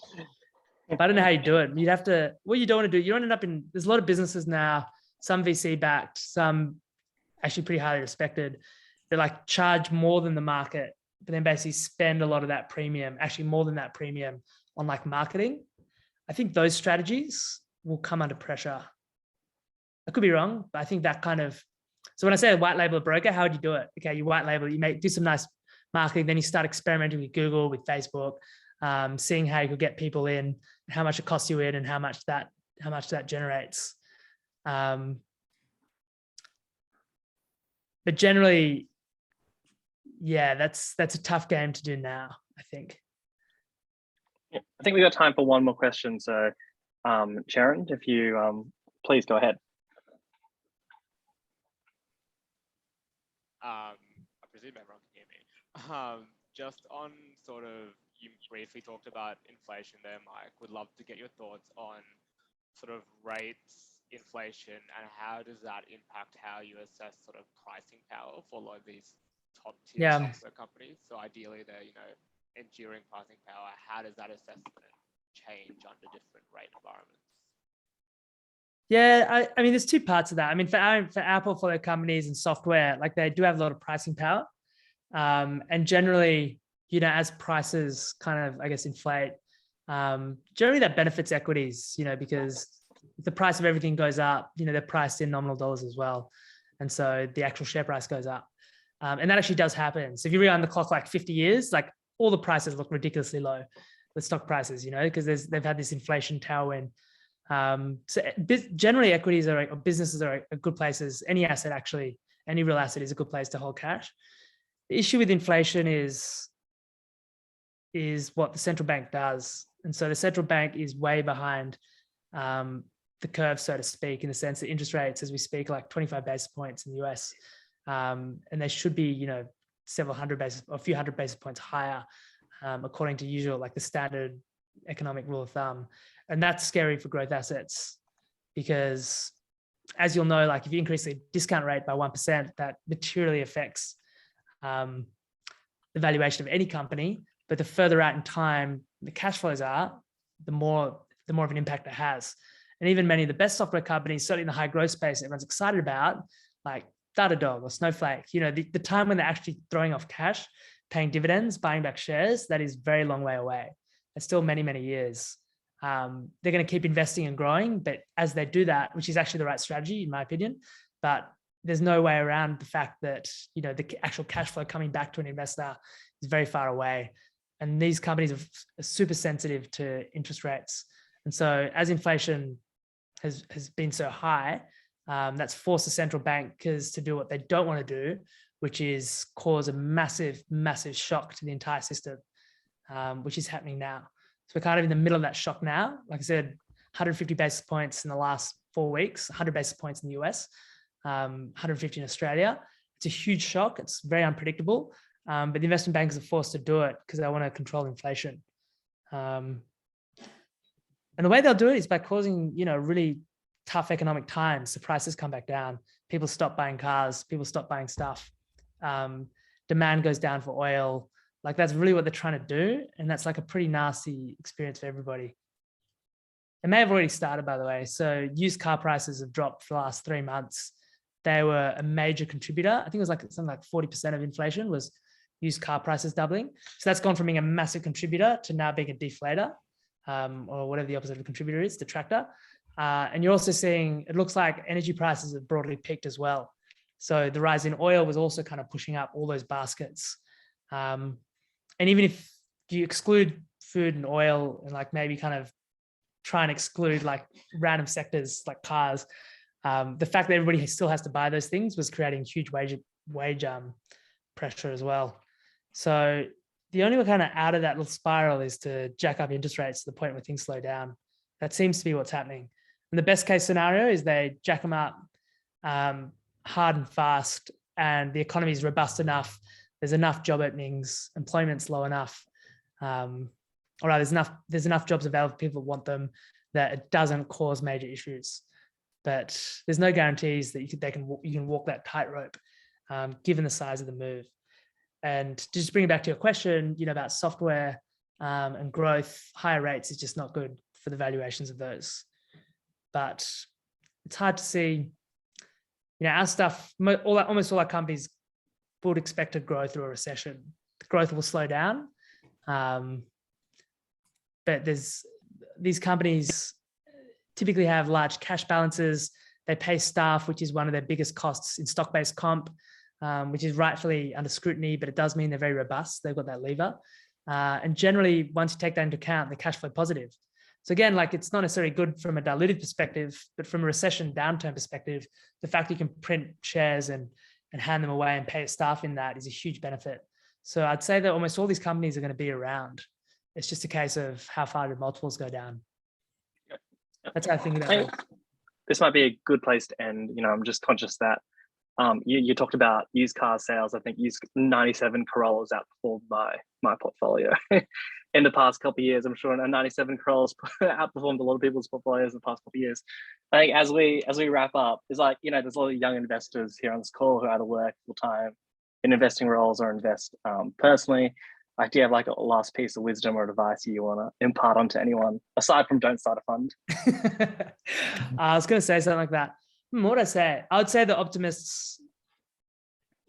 I don't know how you do it. You'd have to, what you don't want to do, you don't end up in, there's a lot of businesses now, some VC backed, some actually pretty highly respected. They like charge more than the market, but then basically spend a lot of that premium, actually more than that premium on like marketing. I think those strategies will come under pressure. I could be wrong, but I think that kind of, so when I say white label a broker, how would you do it? Okay, you white label, you do some nice marketing, then you start experimenting with Google, with Facebook, seeing how you could get people in, how much it costs you in, and how much that generates. But generally, yeah, that's a tough game to do now, I think. Yeah, I think we got time for one more question. So, Sharon, if you please go ahead. I presume everyone can hear me. Just on sort of, you briefly talked about inflation there, Mike. Would love to get your thoughts on sort of rates, inflation, and how does that impact how you assess sort of pricing power for a lot of these top tier software companies? So ideally they're, enduring pricing power. How does that assessment change under different rate environments? Yeah, I mean, there's two parts of that. I mean, for our portfolio companies and software, like they do have a lot of pricing power. And generally, as prices kind of, I guess, inflate, generally that benefits equities, because if the price of everything goes up, they're priced in nominal dollars as well. And so the actual share price goes up. And that actually does happen. So if you rewind the clock like 50 years, like all the prices look ridiculously low, the stock prices, because they've had this inflation tailwind. So generally equities or businesses are good places. Any asset actually, any real asset is a good place to hold cash. The issue with inflation is what the central bank does. And so the central bank is way behind the curve, so to speak, in the sense that interest rates, as we speak, like 25 basis points in the US. And they should be, a few hundred basis points higher, according to usual, like the standard economic rule of thumb. And that's scary for growth assets because, as you'll know, like if you increase the discount rate by 1%, that materially affects the valuation of any company. But the further out in time the cash flows are, the more of an impact it has. And even many of the best software companies, certainly in the high growth space, everyone's excited about, like Datadog or Snowflake, the time when they're actually throwing off cash, paying dividends, buying back shares, that is very long way away. It's still many, many years. They're going to keep investing and growing, but as they do that, which is actually the right strategy, in my opinion, but there's no way around the fact that, the actual cash flow coming back to an investor is very far away. And these companies are super sensitive to interest rates. And so as inflation has been so high, that's forced the central bankers to do what they don't want to do, which is cause a massive, massive shock to the entire system, which is happening now. So we're kind of in the middle of that shock now. Like I said, 150 basis points in the last 4 weeks, 100 basis points in the US, 150 in Australia. It's a huge shock. It's very unpredictable. But the investment bankers are forced to do it because they want to control inflation. And the way they'll do it is by causing, really tough economic times. The prices come back down. People stop buying cars. People stop buying stuff. Demand goes down for oil. Like that's really what they're trying to do. And that's like a pretty nasty experience for everybody. It may have already started, by the way. So used car prices have dropped for the last 3 months. They were a major contributor. I think it was like something like 40% of inflation was used car prices doubling. So that's gone from being a massive contributor to now being a deflator, or whatever the opposite of a contributor is, detractor. And you're also seeing, it looks like energy prices have broadly peaked as well. So the rise in oil was also kind of pushing up all those baskets. And even if you exclude food and oil and like maybe kind of try and exclude like random sectors like cars, the fact that everybody still has to buy those things was creating huge wage pressure as well. So the only way kind of out of that little spiral is to jack up interest rates to the point where things slow down. That seems to be what's happening. And the best case scenario is they jack them up hard and fast and the economy is robust enough, there's enough job openings, employment's low enough, or rather there's enough jobs available for people that want them, that it doesn't cause major issues. But there's no guarantees that you can walk that tightrope, given the size of the move. And to just bring it back to your question, about software and growth, higher rates is just not good for the valuations of those. But it's hard to see, our stuff, almost all our companies would expect to grow through a recession. The growth will slow down. But these companies typically have large cash balances. They pay staff, which is one of their biggest costs in stock-based comp, which is rightfully under scrutiny, but it does mean they're very robust. They've got that lever. And generally, once you take that into account, they're cash flow positive. So again, it's not necessarily good from a diluted perspective, but from a recession downturn perspective, the fact that you can print shares and hand them away and pay staff in that is a huge benefit. So I'd say that almost all these companies are going to be around. It's just a case of how far do multiples go down. That's how I think about it. This might be a good place to end. I'm just conscious that you talked about used car sales. I think used 97 Corollas outperformed my portfolio in the past couple of years. I'm sure 97 Corollas outperformed a lot of people's portfolios in the past couple of years. I think as we wrap up, there's there's a lot of young investors here on this call who either work full time in investing roles or invest personally. Do you have a last piece of wisdom or advice you want to impart onto anyone aside from don't start a fund? I was going to say something like that. What would I say? I would say the optimists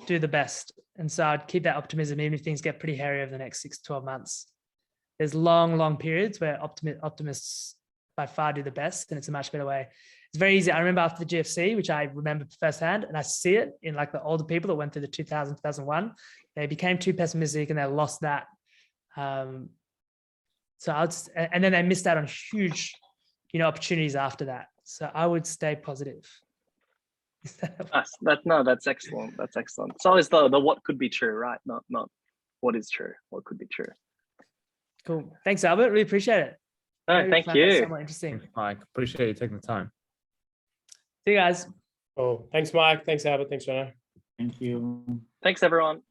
do the best. And so I'd keep that optimism even if things get pretty hairy over the next 6 to 12 months. There's long periods where optimists by far do the best, and it's a much better way. It's very easy. I remember after the GFC, which I remember firsthand, and I see it in the older people that went through the 2000, 2001, they became too pessimistic and they lost that. And then they missed out on huge, opportunities after that. So I would stay positive. That's excellent. That's excellent. It's always the what could be true, right? Not what is true. What could be true. Cool. Thanks, Albert. Really appreciate it. No, thank you. Somewhat interesting. Thanks, Mike. Appreciate you taking the time. See you guys. Oh, thanks, Mike. Thanks, Albert. Thanks, Jono. Thank you. Thanks, everyone.